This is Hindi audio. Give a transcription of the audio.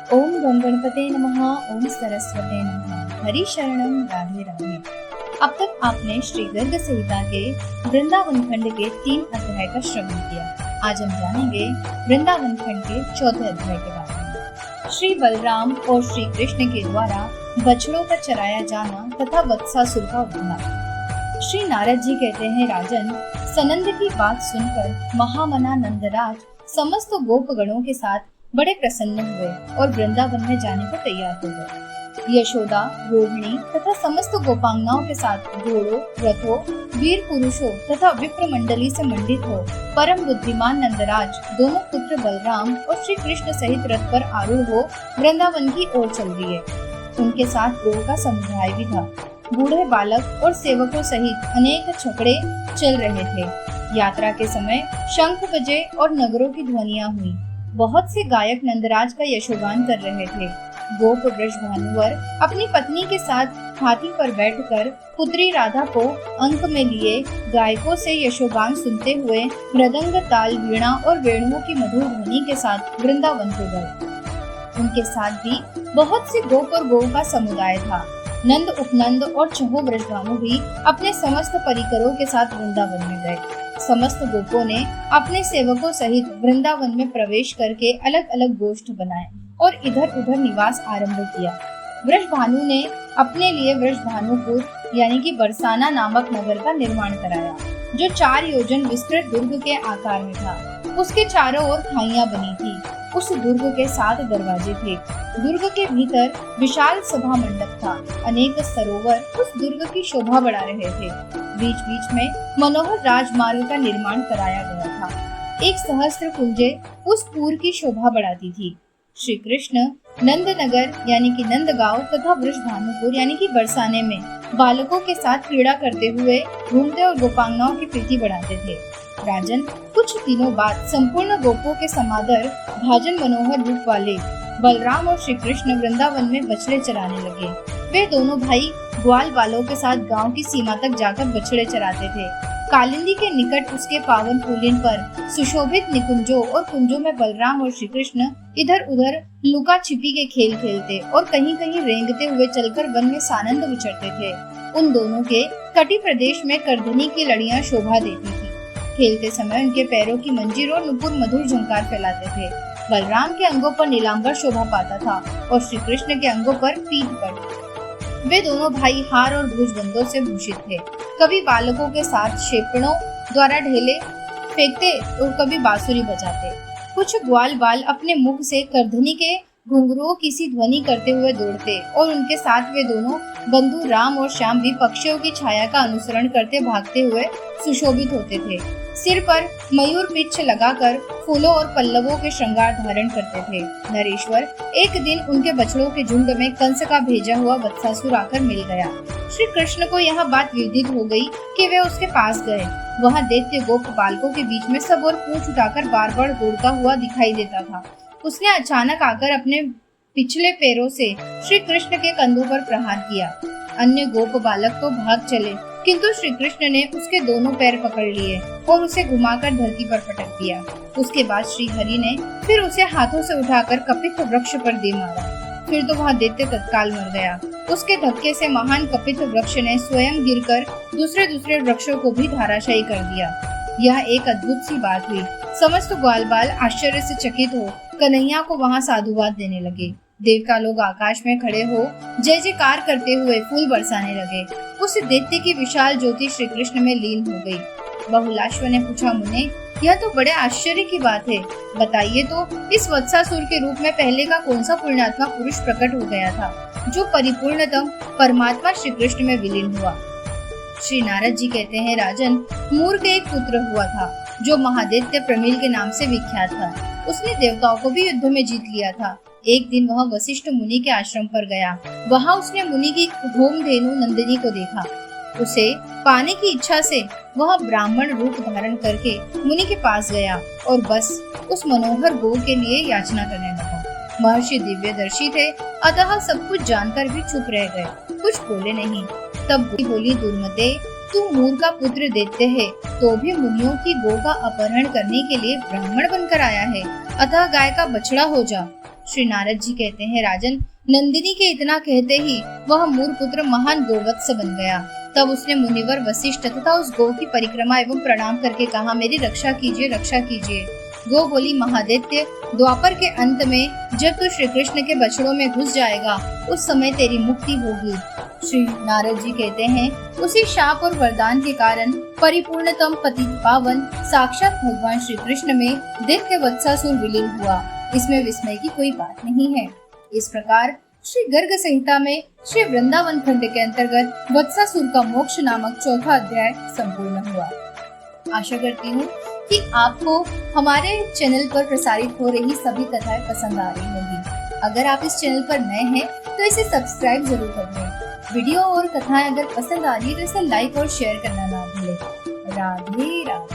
ओम गण गणपते नमः। ओम सरस्वते नमः। हरि शरणम राधे राधे। अब तक आपने श्री गर्ग संहिता के वृंदावन खंड के 3 अध्याय का श्रवण किया। आज हम जानेंगे वृंदावन खंड के 4थे अध्याय के बारे में। श्री बलराम और श्री कृष्ण के द्वारा बछड़ों का चराया जाना तथा वत्सासुर का उद्धार। श्री नारद जी कहते हैं, राजन, सनंद की बात सुनकर महामना नंदराज समस्त गोपगणों के साथ बड़े प्रसन्न हुए और वृंदावन में जाने को तैयार हो गए। यशोदा, रोहिणी तथा समस्त गोपांगनाओं के साथ घोड़ों, रथों, वीर पुरुषों तथा विप्र मंडली से मंडित हो परम बुद्धिमान नंदराज दोनों पुत्र बलराम और श्री कृष्ण सहित रथ पर आरूढ़ हो वृंदावन की ओर चल दिए। उनके साथ गौ का समुदाय भी था। बूढ़े बालक और सेवकों सहित अनेक छकड़े चल रहे थे। यात्रा के समय शंख बजे और नगरों की ध्वनियां हुई। बहुत से गायक नंदराज का यशोगान कर रहे थे। गोप वृषभानुवर अपनी पत्नी के साथ हाथी पर बैठकर पुत्री राधा को अंक में लिए गायकों से यशोगान सुनते हुए मृदंग, ताल, वीणा और वेणुओं की मधुर ध्वनि के साथ वृंदावन को गए। उनके साथ भी बहुत से गोप और गौ का समुदाय था। नंद, उपनंद और चहु वृषभानु भी अपने समस्त परिकरों के साथ वृंदावन में गए। समस्त गोपों ने अपने सेवकों सहित वृंदावन में प्रवेश करके अलग अलग गोष्ठ बनाए और इधर उधर निवास आरंभ किया। वृषभानु ने अपने लिए वृषभानुपुर यानी कि बरसाना नामक नगर का निर्माण कराया, जो 4 योजन विस्तृत दुर्ग के आकार में था। उसके चारों ओर खाइयां बनी थी। उस दुर्ग के 7 दरवाजे थे। दुर्ग के भीतर विशाल सभा मंडप था। अनेक सरोवर उस दुर्ग की शोभा बढ़ा रहे थे। बीच बीच में मनोहर राजमार्ग का निर्माण कराया गया था। एक सहस्त्र कुंजे उस पुर की शोभा बढ़ाती थी। श्री कृष्ण नंदनगर यानी कि नंदगांव तथा वृषभानुपुर यानी कि बरसाने में बालकों के साथ क्रीड़ा करते हुए घूमते और गोपांगनाओं की प्रीति बढ़ाते थे। राजन, कुछ दिनों बाद संपूर्ण गोपों के समादर भाजन मनोहर रूप वाले बलराम और श्री कृष्ण वृंदावन में बछड़े चराने लगे। वे दोनों भाई ग्वाल बालों के साथ गांव की सीमा तक जाकर बछड़े चराते थे। कालिंदी के निकट उसके पावन पुलिन पर सुशोभित निकुंजों और कुंजों में बलराम और श्री कृष्ण इधर उधर लुका छिपी के खेल खेलते और कहीं कहीं रेंगते हुए चलकर वन में सानंद विचरते थे। उन दोनों के तटी प्रदेश में करधनी की लड़ियां शोभा देती थी। खेलते समय उनके पैरों की मंजीर और नुपुर मधुर झंकार फैलाते थे। बलराम के अंगों पर नीलांबर शोभा पाता था और श्री कृष्ण के अंगों पर पीठ पर। वे दोनों भाई हार और भुजबंदों से भूषित थे। कभी बालकों के साथ शेपड़ों द्वारा ढेले फेंकते और कभी बांसुरी बजाते। कुछ ग्वाल बाल अपने मुख से करधनी के घुंघरुओं की सी ध्वनि करते हुए दौड़ते और उनके साथ वे दोनों बंधु राम और श्याम भी पक्षियों की छाया का अनुसरण करते भागते हुए सुशोभित होते थे। सिर पर मयूर पिच्छ लगाकर फूलों और पल्लवों के श्रृंगार धारण करते थे। नरेश्वर, एक दिन उनके बछड़ों के झुंड में कंस का भेजा हुआ वत्सासुर आकर मिल गया। श्री कृष्ण को यह बात विदित हो गई कि वे उसके पास गए। वह दैत्य गोप बालकों के बीच में सब और पूंछ उठाकर बार बार दौड़ता हुआ दिखाई देता था। उसने अचानक आकर अपने पिछले पैरों से श्री कृष्ण के कंधों पर प्रहार किया। अन्य गोप बालक तो भाग चले, किंतु श्री कृष्ण ने उसके दोनों पैर पकड़ लिए और उसे घुमाकर धरती पर पटक दिया। उसके बाद श्री हरि ने फिर उसे हाथों से उठाकर कपित वृक्ष पर दे मारा। फिर तो वह दैत्य तत्काल मर गया। उसके धक्के से महान कपित वृक्ष ने स्वयं गिरकर दूसरे दूसरे वृक्षों को भी धराशायी कर दिया। यह एक अद्भुत सी बात हुई। समस्त ग्वाल बाल आश्चर्य से चकित हो कन्हैया को वहाँ साधुवाद देने लगे। देवता लोग आकाश में खड़े हो जय जयकार करते हुए फूल बरसाने लगे। उस दैत्य की विशाल ज्योति श्री कृष्ण में लीन हो गई। बहुलाश्व ने पूछा, मुने, यह तो बड़े आश्चर्य की बात है। बताइए तो, इस वत्सासुर के रूप में पहले का कौन सा पुण्यात्मा पुरुष प्रकट हो गया था, जो परिपूर्णतम परमात्मा श्री कृष्ण में विलीन हुआ? श्री नारद जी कहते हैं, राजन, मूर के एक पुत्र हुआ था, जो महादैत्य प्रमील के नाम से विख्यात था। उसने देवताओं को भी युद्ध में जीत लिया था। एक दिन वह वशिष्ठ मुनि के आश्रम पर गया। वहाँ उसने मुनि की होम धेनु नंदिनी को देखा। उसे पाने की इच्छा से वह ब्राह्मण रूप धारण करके मुनि के पास गया और बस उस मनोहर गो के लिए याचना करने लगा। महर्षि दिव्यदर्शी थे, अतः सब कुछ जानकर भी चुप रह गए, कुछ बोले नहीं। तब बोली, दुर्मते, तू मूर का पुत्र दैत्य है, तो भी मुनियों की गो का अपहरण करने के लिए ब्राह्मण बनकर आया है, अतः गाय का बछड़ा हो जा। श्री नारद जी कहते हैं, राजन, नंदिनी के इतना कहते ही वह मूर पुत्र महान गोवत्स बन गया। तब उसने मुनिवर वशिष्ठ तथा उस गौ की परिक्रमा एवं प्रणाम करके कहा, मेरी रक्षा कीजिए, रक्षा कीजिए। गो बोली, महादैत्य, द्वापर के अंत में जब तू श्री कृष्ण के बछड़ों में घुस जाएगा उस समय तेरी मुक्ति होगी। श्री नारद जी कहते हैं, उसी शाप और वरदान के कारण परिपूर्णतम पतित पावन साक्षात भगवान श्री कृष्ण में दैत्य वत्सासुर विलीन हुआ। इसमें विस्मय की कोई बात नहीं है। इस प्रकार श्री गर्ग संहिता में श्री वृंदावन खंड के अंतर्गत वत्सासुर का मोक्ष नामक चौथा अध्याय संपूर्ण हुआ। आशा करती हूँ कि आपको हमारे चैनल पर प्रसारित हो रही सभी कथाएं पसंद आ रही होंगी। अगर आप इस चैनल पर नए हैं तो इसे सब्सक्राइब जरूर कर लें। वीडियो और कथाएं अगर पसंद आ रही है तो इसे लाइक और शेयर करना ना भूलें। राधे राधे।